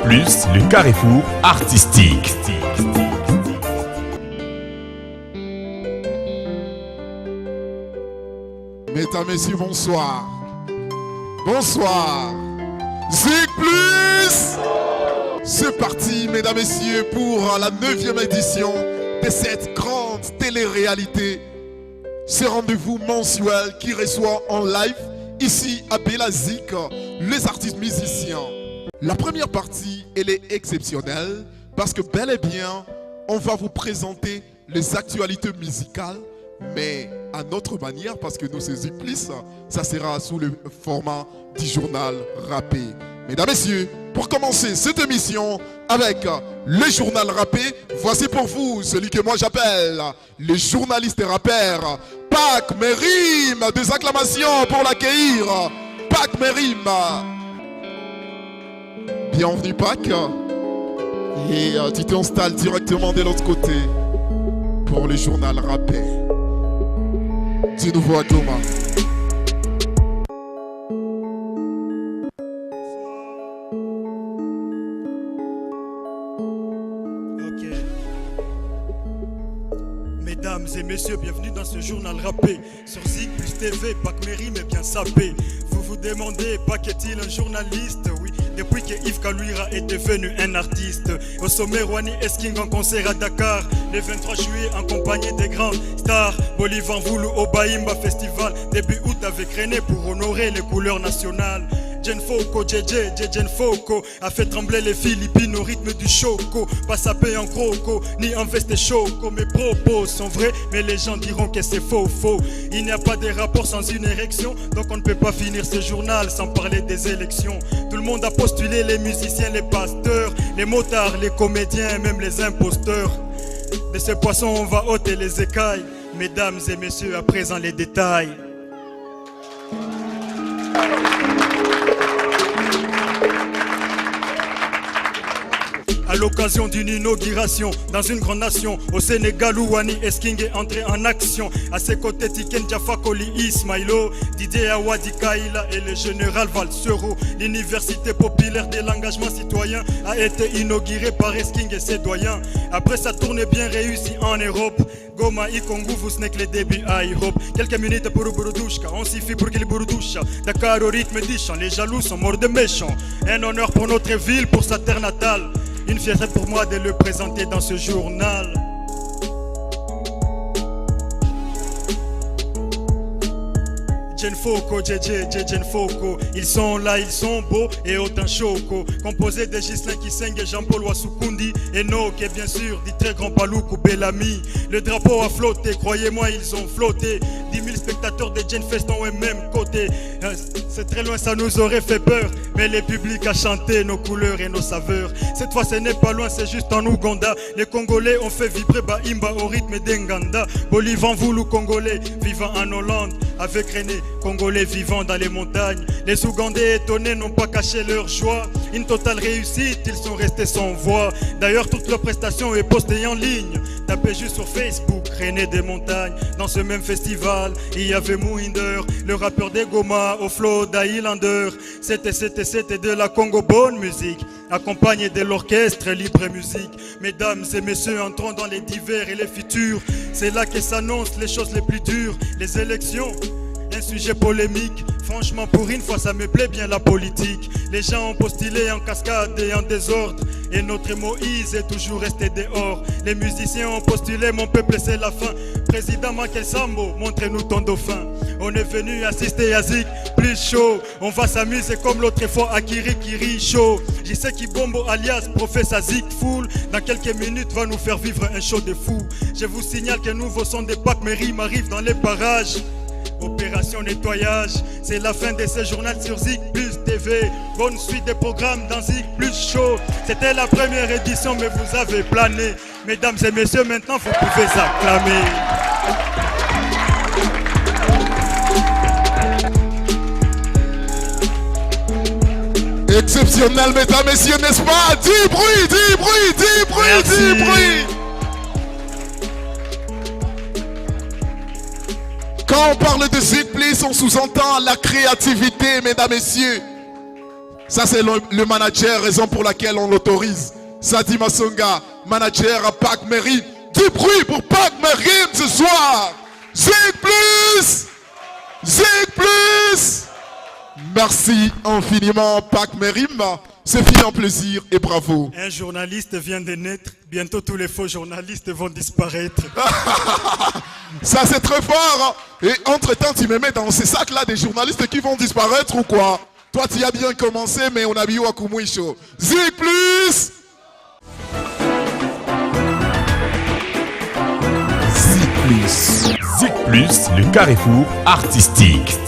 le carrefour artistique. Mesdames, Messieurs, bonsoir. Bonsoir. Zik Plus. C'est parti, Mesdames, Messieurs, pour la 9e édition de cette grande télé-réalité. Ce rendez-vous mensuel qui reçoit en live, ici à Bella Zik, les artistes musiciens. La première partie, elle est exceptionnelle parce que bel et bien, on va vous présenter les actualités musicales, mais à notre manière, parce que nous, c'est Zik Plus, ça sera sous le format du journal rappé. Mesdames, Messieurs, pour commencer cette émission avec le journal rappé, voici pour vous celui que moi j'appelle le journaliste rappeur, Pac Mérim. Des acclamations pour l'accueillir, Pac Mérim. Bienvenue Pac. Et tu t'installes directement de l'autre côté pour le journal rappé. Du nouveau à Thomas. Mesdames et messieurs, bienvenue dans ce journal rappé. Sur Zik Plus TV, Pac Mérim est bien sapé. Vous vous demandez, Pac est-il un journaliste? Oui, depuis que Yves Kalouira est devenu un artiste. Au sommet, Rouhani Esking en concert à Dakar. Le 23 juillet, en compagnie des grands stars. Bolivar Voulou au Baïmba Festival. Début août avec René pour honorer les couleurs nationales. Jen Foko, Jen Foko a fait trembler les Philippines au rythme du choco. Pas sapé en croco, ni en veste choco. Mes propos sont vrais, mais les gens diront que c'est faux. Il n'y a pas de rapport sans une érection, donc on ne peut pas finir ce journal sans parler des élections. Tout le monde a postulé, les musiciens, les pasteurs, les motards, les comédiens, même les imposteurs. De ce poisson on va ôter les écailles. Mesdames et messieurs, à présent les détails. À l'occasion d'une inauguration dans une grande nation, au Sénégal où Rouhani Esking est entré en action. À ses côtés, Tiken Jafakoli Ismailo, Didier Awadi Kaila et le général Valsero. L'université populaire de l'engagement citoyen a été inaugurée par Esking et ses doyens. Après sa tournée bien réussie en Europe, Goma Ikongu vous n'est que les débuts à Europe. Quelques minutes pour Burudouchka, on s'y fit pour qu'il Burudoucha. Dakar au rythme du chant, les jaloux sont morts de méchants. Un honneur pour notre ville, pour sa terre natale. Une fierté pour moi de le présenter dans ce journal. Jen Foko, Jen Foko, ils sont là, ils sont beaux et autant choco. Composé de Ghislain Kiseng et Jean-Paul Wasukundi et Noke, bien sûr, du très grand Paloukou Bellamy. Le drapeau a flotté, croyez-moi, ils ont flotté. 10 000 spectateurs de Jen Fest ont au même côté. C'est très loin, ça nous aurait fait peur, mais le public a chanté nos couleurs et nos saveurs. Cette fois, ce n'est pas loin, c'est juste en Ouganda. Les Congolais ont fait vibrer Baimba au rythme d'Enganda. Bolivar Voulou Congolais vivant en Hollande avec René. Congolais vivant dans les montagnes, les Ougandais étonnés n'ont pas caché leur joie. Une totale réussite, ils sont restés sans voix. D'ailleurs, toutes leurs prestations est postée en ligne. Tapez juste sur Facebook, René des montagnes. Dans ce même festival, il y avait Mohinder, le rappeur des Goma, au flow d'Highlander. C'était de la Congo bonne musique, accompagné de l'orchestre Libre Musique. Mesdames et messieurs, entrons dans les divers et les futurs. C'est là que s'annoncent les choses les plus dures, les élections. Un sujet polémique, franchement pour une fois ça me plaît bien la politique. Les gens ont postulé en cascade et en désordre, et notre Moïse est toujours resté dehors. Les musiciens ont postulé, mon peuple c'est la fin. Président Macky Sambo, montrez-nous ton dauphin. On est venu assister à Zik Plus chaud. On va s'amuser comme l'autre fois à Kiri Show. Je sais qui Bombo alias professeur Zik Fool, dans quelques minutes va nous faire vivre un show de fou. Je vous signale qu'un nouveau son de Pac Mérim arrive dans les parages. Opération nettoyage, c'est la fin de ce journal sur Zik Plus TV. Bonne suite des programmes dans Zik Plus Show. C'était la première édition mais vous avez plané. Mesdames et messieurs, maintenant vous pouvez acclamer. Exceptionnel, mesdames, messieurs, n'est-ce pas? Du bruit, du bruit, du bruit, merci. Du bruit. Quand on parle de Zik Plus, on sous-entend la créativité, mesdames, messieurs. Ça, c'est le manager, raison pour laquelle on l'autorise. Sadi Masonga, manager à Pac Merim. Du bruit pour Pac Merim ce soir. Zig plus! Zig plus! Merci infiniment, Pac Merim. C'est fini en plaisir et bravo. Un journaliste vient de naître. Bientôt, tous les faux journalistes vont disparaître. Ça, c'est très fort. Et entre-temps, tu me mets dans ces sacs-là des journalistes qui vont disparaître ou quoi? Toi, tu as bien commencé, mais on a vu Wakumwisho. Zig plus! Zig Plus, le carrefour artistique.